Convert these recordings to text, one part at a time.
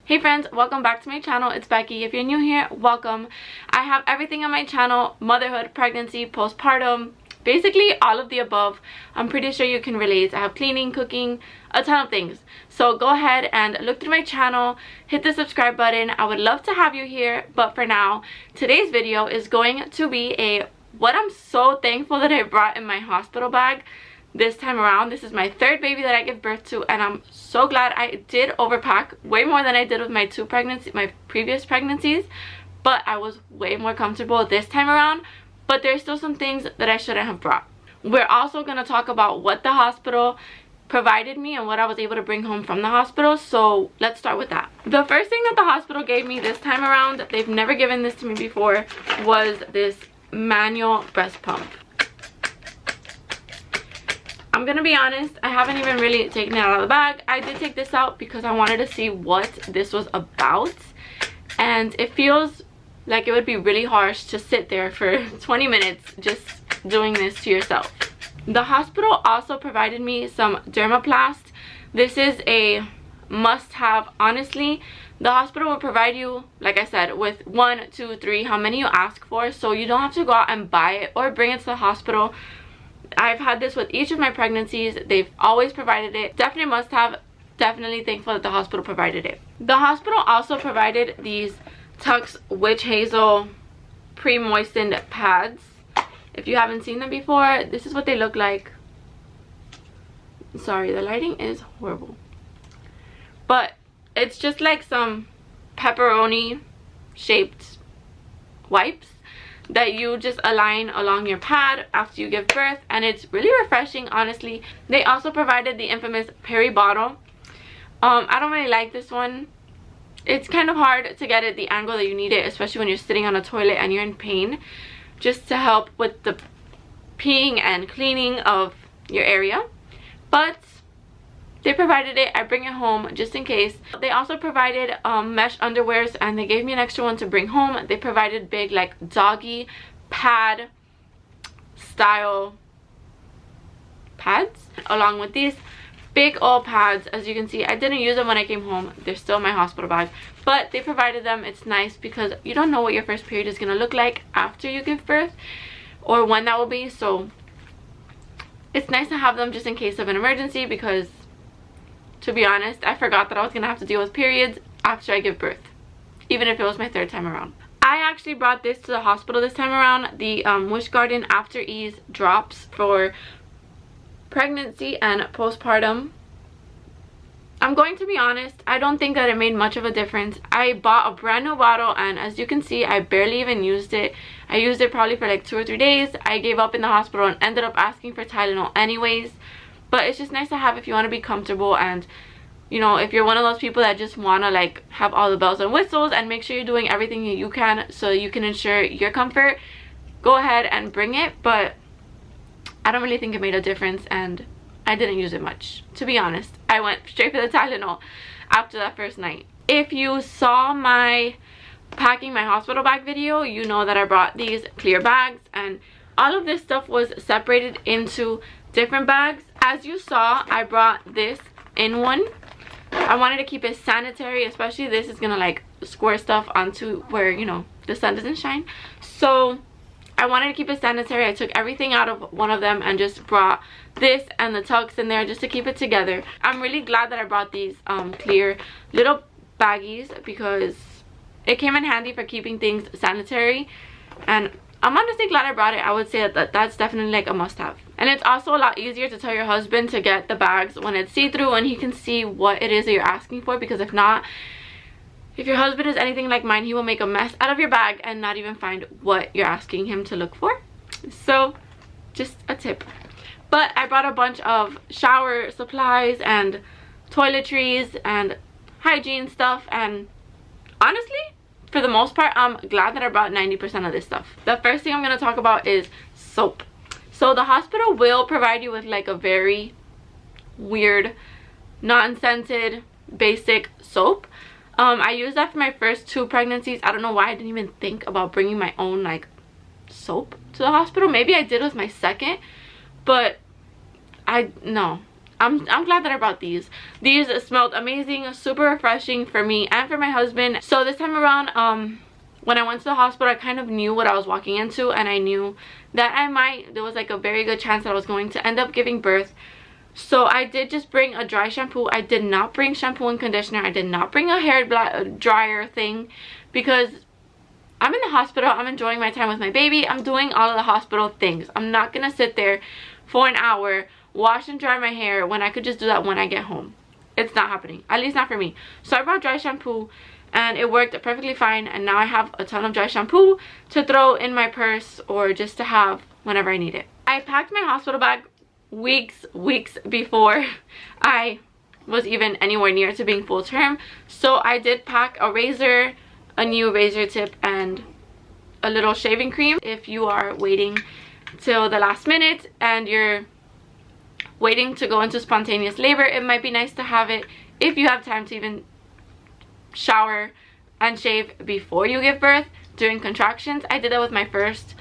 Hey friends, welcome back to my channel. It's Becky. If you're new here, welcome. I have everything on my channel: motherhood, pregnancy, postpartum, basically all of the above. I'm pretty sure you can relate. I have cleaning, cooking, a ton of things. So go ahead and look through my channel, hit the subscribe button. I would love to have you here, but for now, today's video is going to be what I'm so thankful that I brought in my hospital bag this time around. This is my third baby that I give birth to, and I'm so glad I did overpack way more than I did with my my previous pregnancies, but I was way more comfortable this time around. But there's still some things that I shouldn't have brought. We're also going to talk about what the hospital provided me and what I was able to bring home from the hospital. So let's start with that. The first thing that the hospital gave me this time around, they've never given this to me before, was this manual breast pump. I'm gonna be honest, I haven't even really taken it out of the bag. I did take this out because I wanted to see what this was about, and it feels like it would be really harsh to sit there for 20 minutes just doing this to yourself. The hospital also provided me some Dermaplast. This is a must-have. Honestly, the hospital will provide you, like I said, with 1, 2, 3, how many you ask for, so you don't have to go out and buy it or bring it to the hospital. I've had this with each of my pregnancies. They've always provided it. Definitely must have. Definitely thankful that the hospital provided it. The hospital also provided these Tux Witch Hazel pre-moistened pads. If you haven't seen them before, this is what they look like. Sorry, the lighting is horrible. But it's just like some pepperoni shaped wipes that you just align along your pad after you give birth, and it's really refreshing, honestly. They also provided the infamous Peri Bottle. I don't really like this one. It's kind of hard to get it the angle that you need it, especially when you're sitting on a toilet and you're in pain, just to help with the peeing and cleaning of your area. But they provided it. I bring it home just in case. They also provided mesh underwears, and they gave me an extra one to bring home. They provided big, like, doggy pad style pads along with these big old pads. As you can see, I didn't use them when I came home. They're still in my hospital bag, but they provided them. It's nice because you don't know what your first period is going to look like after you give birth or when that will be. So it's nice to have them just in case of an emergency, because to be honest, I forgot that I was going to have to deal with periods after I give birth, even if it was my third time around. I actually brought this to the hospital this time around, the Wish Garden After Ease drops for pregnancy and postpartum. I'm going to be honest, I don't think that it made much of a difference. I bought a brand new bottle, and as you can see, I barely even used it. I used it probably for like 2 or 3 days. I gave up in the hospital and ended up asking for Tylenol anyways. But it's just nice to have if you want to be comfortable, and you know, if you're one of those people that just want to like have all the bells and whistles and make sure you're doing everything you can so you can ensure your comfort, go ahead and bring it. But I don't really think it made a difference, and I didn't use it much, to be honest. I went straight for the Tylenol after that first night. If you saw my packing my hospital bag video, you know that I brought these clear bags, and all of this stuff was separated into different bags. As you saw, I brought this in one. I wanted to keep it sanitary, especially this is gonna like squirt stuff onto where, you know, the sun doesn't shine. So I wanted to keep it sanitary. I took everything out of one of them and just brought this and the Tux in there just to keep it together. I'm really glad that I brought these clear little baggies because it came in handy for keeping things sanitary, and I'm honestly glad I brought it. I would say that that's definitely like a must-have. And it's also a lot easier to tell your husband to get the bags when it's see-through and he can see what it is that you're asking for, because if not, if your husband is anything like mine, he will make a mess out of your bag and not even find what you're asking him to look for. So just a tip. But I brought a bunch of shower supplies and toiletries and hygiene stuff, and honestly, for the most part, I'm glad that I brought 90% of this stuff. The first thing I'm going to talk about is soap. So the hospital will provide you with like a very weird, non-scented, basic soap. I used that for my first 2 pregnancies. I don't know why I didn't even think about bringing my own like soap to the hospital. Maybe I did with my second, but no. I'm glad that I brought these. These smelled amazing, super refreshing for me and for my husband. So this time around, when I went to the hospital, I kind of knew what I was walking into, and I knew that there was like a very good chance that I was going to end up giving birth. So I did just bring a dry shampoo. I did not bring shampoo and conditioner. I did not bring a hair dryer thing, because I'm in the hospital. I'm enjoying my time with my baby. I'm doing all of the hospital things. I'm not gonna sit there for an hour, wash and dry my hair, when I could just do that when I get home. It's not happening, at least not for me. So I brought dry shampoo, and it worked perfectly fine, and now I have a ton of dry shampoo to throw in my purse or just to have whenever I need it. I packed my hospital bag weeks before I was even anywhere near to being full term. So I did pack a razor, a new razor tip, and a little shaving cream. If you are waiting till the last minute and you're waiting to go into spontaneous labor, it might be nice to have it if you have time to even shower and shave before you give birth during contractions. I did that with my first,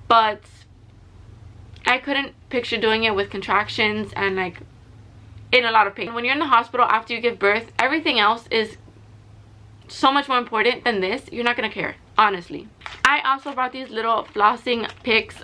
but I couldn't picture doing it with contractions and like in a lot of pain. When you're in the hospital after you give birth, everything else is so much more important than this. You're not gonna care, honestly. I also brought these little flossing picks.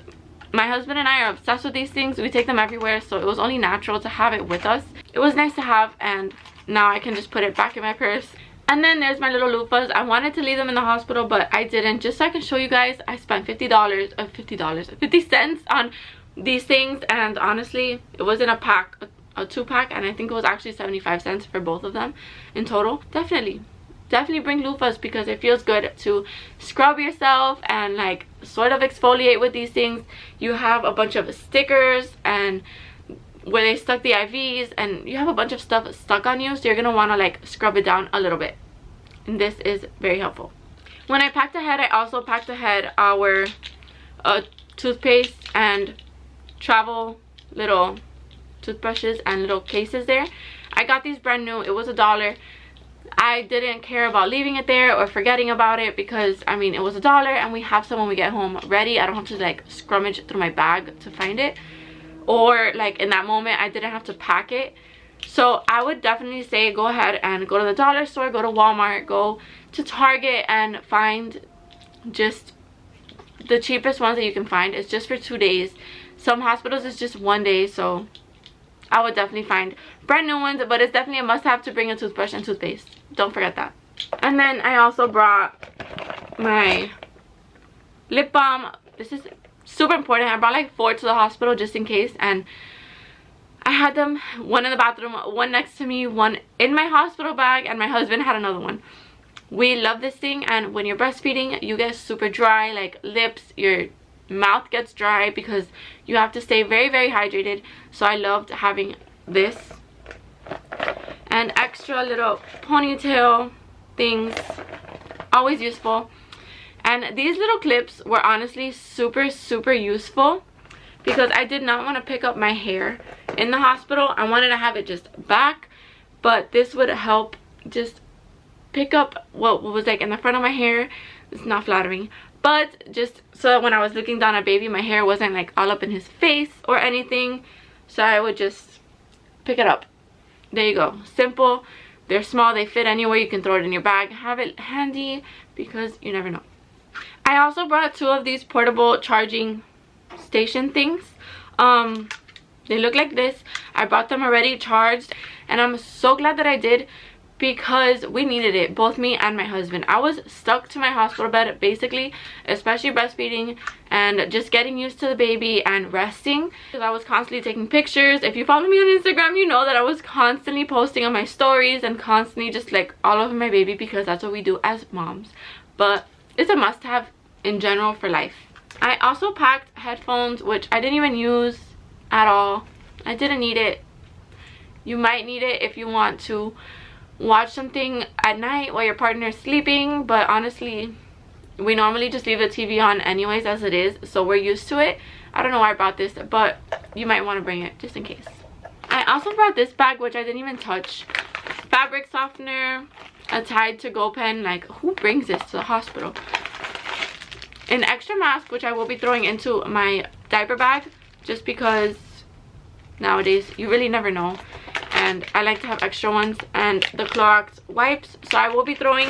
My husband and I are obsessed with these things. We take them everywhere, so it was only natural to have it with us. It was nice to have, and now I can just put it back in my purse. And then there's my little loofahs. I wanted to leave them in the hospital, but I didn't, just so I can show you guys. I spent $50 50 cents on these things, and honestly, it was in a pack, a 2-pack, and I think it was actually 75 cents for both of them in total. Definitely bring loofahs, because it feels good to scrub yourself and like sort of exfoliate with these things. You have a bunch of stickers and where they stuck the IVs, and you have a bunch of stuff stuck on you, so you're gonna want to like scrub it down a little bit, and this is very helpful. When I packed ahead, I also packed ahead our toothpaste and travel little toothbrushes and little cases there. I got these brand new. It was $1. I didn't care about leaving it there or forgetting about it, because I mean, it was $1 and we have some when we get home ready. I don't have to like scrummage through my bag to find it, or like in that moment I didn't have to pack it. So I would definitely say go ahead and go to the dollar store, go to Walmart, go to Target, and find just the cheapest ones that you can find. It's just for 2 days. Some hospitals it's just 1 day, so I would definitely find brand new ones, but it's definitely a must-have to bring a toothbrush and toothpaste. Don't forget that. And then I also brought my lip balm. This is super important. I brought like 4 to the hospital just in case, and I had them, one in the bathroom, one next to me, one in my hospital bag, and my husband had another one. We love this thing, and when you're breastfeeding, you get super dry, like lips, your mouth gets dry because you have to stay very, very hydrated. So I loved having this, and extra little ponytail things, always useful. And these little clips were honestly super, super useful, because I did not want to pick up my hair in the hospital. I wanted to have it just back, but this would help just pick up what was like in the front of my hair. It's not flattering, but just so that when I was looking down at baby, my hair wasn't like all up in his face or anything. So I would just pick it up. There you go. Simple. They're small, they fit anywhere. You can throw it in your bag, have it handy, because you never know. I also brought 2 of these portable charging station things. They look like this. I bought them already charged, and I'm so glad that I did, because we needed it, both me and my husband. I was stuck to my hospital bed basically, especially breastfeeding and just getting used to the baby and resting, because I was constantly taking pictures. If you follow me on Instagram, you know that I was constantly posting on my stories and constantly just like all over my baby, because that's what we do as moms. But it's a must-have in general for life. I also packed headphones, which I didn't even use at all. I didn't need it. You might need it if you want to watch something at night while your partner is sleeping, but honestly, we normally just leave the TV on anyways as it is, so we're used to it. I don't know why I brought this, but you might want to bring it just in case. I also brought this bag, which I didn't even touch. Fabric softener, a Tide to Go pen. Like, who brings this to the hospital? An extra mask, which I will be throwing into my diaper bag, just because nowadays. You really never know. And I like to have extra ones. And the Clorox wipes. So I will be throwing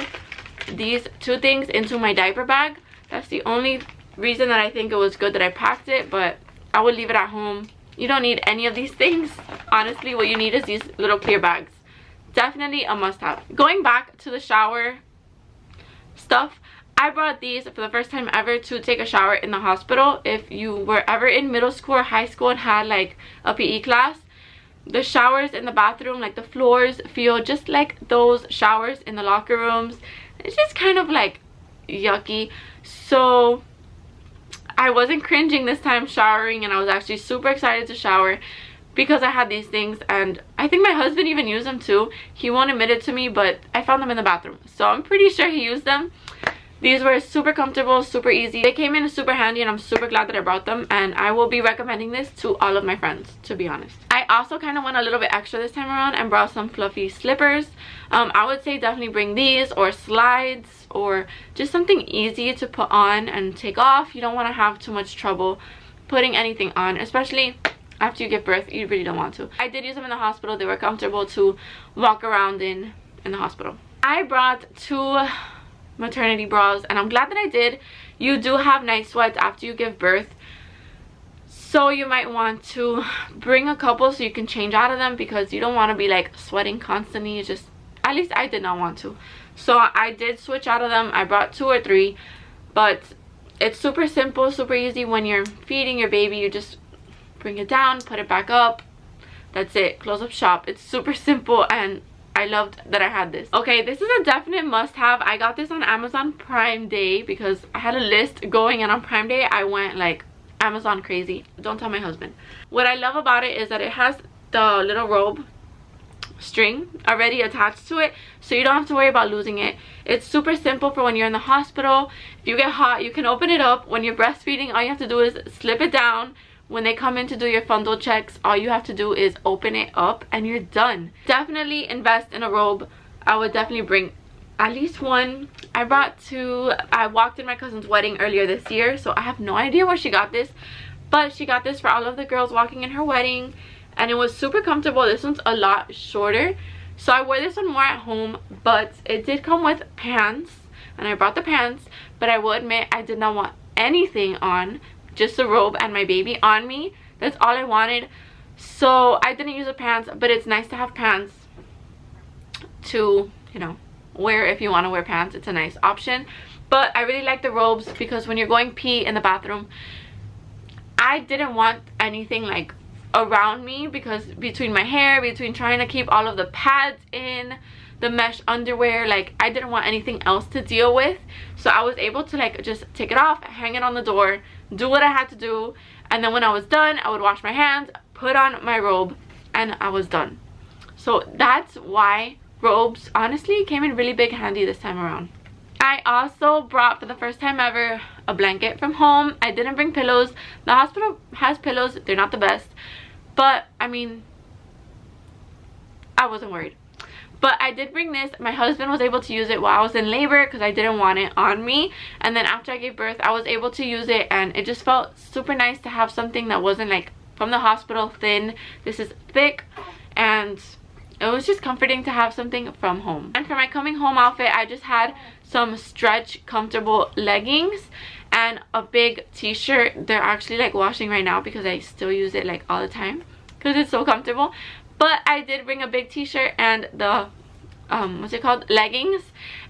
these 2 things into my diaper bag. That's the only reason that I think it was good that I packed it, but I would leave it at home. You don't need any of these things. Honestly, what you need is these little clear bags. Definitely a must-have. Going back to the shower stuff, I brought these for the first time ever to take a shower in the hospital. If you were ever in middle school or high school and had like a PE class, the showers in the bathroom, like the floors, feel just like those showers in the locker rooms. It's just kind of like yucky. So I wasn't cringing this time showering, and I was actually super excited to shower because I had these things, and I think my husband even used them too. He won't admit it to me, but I found them in the bathroom, so I'm pretty sure he used them. These were super comfortable, super easy. They came in super handy, and I'm super glad that I brought them, and I will be recommending this to all of my friends, to be honest. I also kind of went a little bit extra this time around and brought some fluffy slippers. I would say definitely bring these, or slides, or just something easy to put on and take off. You don't want to have too much trouble putting anything on, especially after you give birth. You really don't want to. I did use them in the hospital. They were comfortable to walk around in the hospital. I brought 2 maternity bras, and I'm glad that I did. You do have night sweats after you give birth, so you might want to bring a couple so you can change out of them, because you don't want to be like sweating constantly. You just, at least I did not want to. So I did switch out of them. I brought 2 or 3, but it's super simple, super easy. When you're feeding your baby, you just bring it down, put it back up. That's it. Close up shop. It's super simple, and I loved that I had this. Okay, this is a definite must-have. I got this on Amazon Prime Day because I had a list going, and on Prime Day I went like Amazon crazy. Don't tell my husband. What I love about it is that it has the little robe string already attached to it, so you don't have to worry about losing it. It's super simple for when you're in the hospital. If you get hot, you can open it up. When you're breastfeeding, all you have to do is slip it down. When they come in to do your fundal checks, all you have to do is open it up and you're done. Definitely invest in a robe. I would definitely bring at least one. I brought 2. I walked in my cousin's wedding earlier this year, so I have no idea where she got this, but she got this for all of the girls walking in her wedding, and it was super comfortable. This one's a lot shorter, so I wore this one more at home, but it did come with pants, and I brought the pants, but I will admit I did not want anything on, just a robe and my baby on me. That's all I wanted, so I didn't use the pants, but it's nice to have pants to, you know, wear if you want to wear pants. It's a nice option. But I really like the robes because when you're going pee in the bathroom, I didn't want anything like around me, because between my hair, between trying to keep all of the pads in, the mesh underwear, like I didn't want anything else to deal with. So I was able to like just take it off, hang it on the door, do what I had to do, and then when I was done, I would wash my hands, put on my robe, and I was done. So that's why robes honestly came in really big handy this time around. I also brought, for the first time ever, a blanket from home. I didn't bring pillows. The hospital has pillows. They're not the best, but I mean, I wasn't worried. But I did bring this. My husband was able to use it while I was in labor because I didn't want it on me, and then after I gave birth I was able to use it, and it just felt super nice to have something that wasn't like from the hospital thin. This is thick, and it was just comforting to have something from home. And for my coming home outfit, I just had some stretch comfortable leggings and a big t-shirt. They're actually like washing right now because I still use it like all the time because it's so comfortable. But I did bring a big t-shirt and the what's it called, leggings,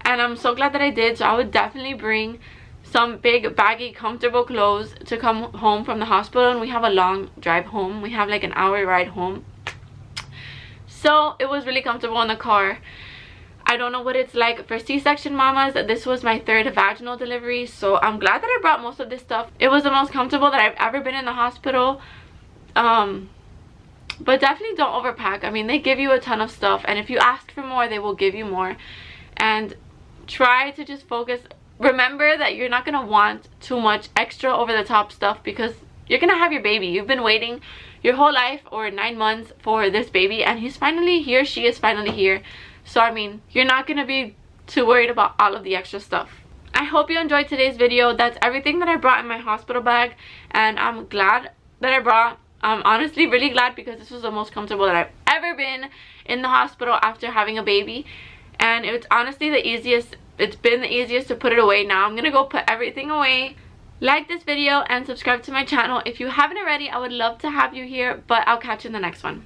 and I'm so glad that I did. So I would definitely bring some big baggy comfortable clothes to come home from the hospital. And we have a long drive home. We have like an hour ride home, so it was really comfortable in the car. I don't know what it's like for C-section mamas. This was my 3rd vaginal delivery, so I'm glad that I brought most of this stuff. It was the most comfortable that I've ever been in the hospital. But definitely don't overpack. I mean, they give you a ton of stuff, and if you ask for more, they will give you more. And try to just focus. Remember that you're not going to want too much extra over the top stuff because you're going to have your baby. You've been waiting your whole life or 9 months for this baby, and he's finally here. She is finally here. So I mean, you're not going to be too worried about all of the extra stuff. I hope you enjoyed today's video. That's everything that I brought in my hospital bag, and I'm glad that I brought I'm honestly really glad because this was the most comfortable that I've ever been in the hospital after having a baby. And it's honestly the easiest, it's been the easiest to put it away. Now I'm gonna go put everything away. Like this video and subscribe to my channel if you haven't already. I would love to have you here, but I'll catch you in the next one.